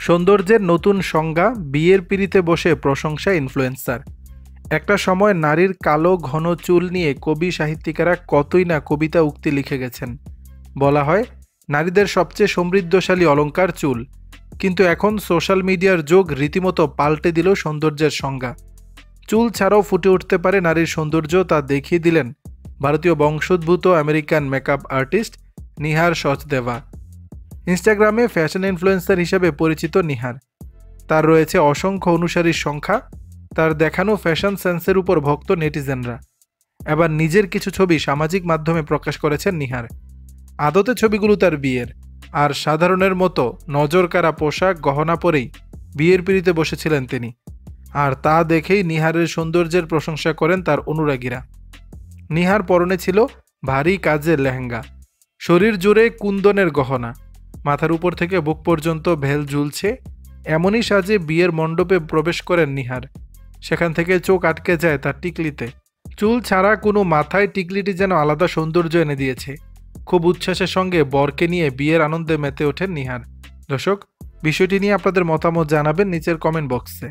সৌন্দর্যের নতুন সংজ্ঞা, বিয়ের পিঁড়িতে বসে প্রশংসা ইনফ্লুয়েন্সার। একটা সময় নারীর কালো ঘন চুল নিয়ে কবি সাহিত্যিকেরা কতই না কবিতা উক্তি লিখে গেছেন। বলা হয় নারীদের সবচেয়ে সমৃদ্ধশালী অলংকার চুল, কিন্তু এখন সোশ্যাল মিডিয়ার যুগ রীতিমতো পাল্টে দিল সৌন্দর্যের সংজ্ঞা। চুল ছাড়াও ফুটে উঠতে পারে নারীর সৌন্দর্য, তা দেখিয়ে দিলেন ভারতীয় বংশোদ্ভূত আমেরিকান মেকআপ আর্টিস্ট নিহার সচদেবা। ইনস্টাগ্রামে ফ্যাশন ইনফ্লুয়েন্সার হিসেবে পরিচিত নিহার। তার রয়েছে অসংখ্য অনুসারীর সংখ্যা। তার দেখানো ফ্যাশন সেন্সের উপর ভক্ত নেটিজেনরা। এবার নিজের কিছু ছবি সামাজিক মাধ্যমে প্রকাশ করেছেন নিহার। আদতে ছবিগুলো তার বিয়ের, আর সাধারণের মতো নজরকাড়া পোশাক গহনা পরেই বিয়ের পিঁড়িতে বসেছিলেন তিনি। আর তা দেখেই নিহারের সৌন্দর্যের প্রশংসা করেন তার অনুরাগীরা। নিহার পরনে ছিল ভারী কাজের লেহেঙ্গা, শরীর জুড়ে কুন্দনের গহনা, মাথার উপর থেকে বুক পর্যন্ত ভেল ঝুলছে। এমনই সাজে বিয়ের মণ্ডপে প্রবেশ করেন নিহার। সেখান থেকে চোখ আটকে যায় তার টিকলিতে। চুল ছাড়া কোনো মাথায় টিকলিটি যেন আলাদা সৌন্দর্য এনে দিয়েছে। খুব উচ্ছ্বাসের সঙ্গে বরকে নিয়ে বিয়ের আনন্দে মেতে ওঠেন নিহার। দর্শক, বিষয়টি নিয়ে আপনাদের মতামত জানাবেন নিচের কমেন্ট বক্সে।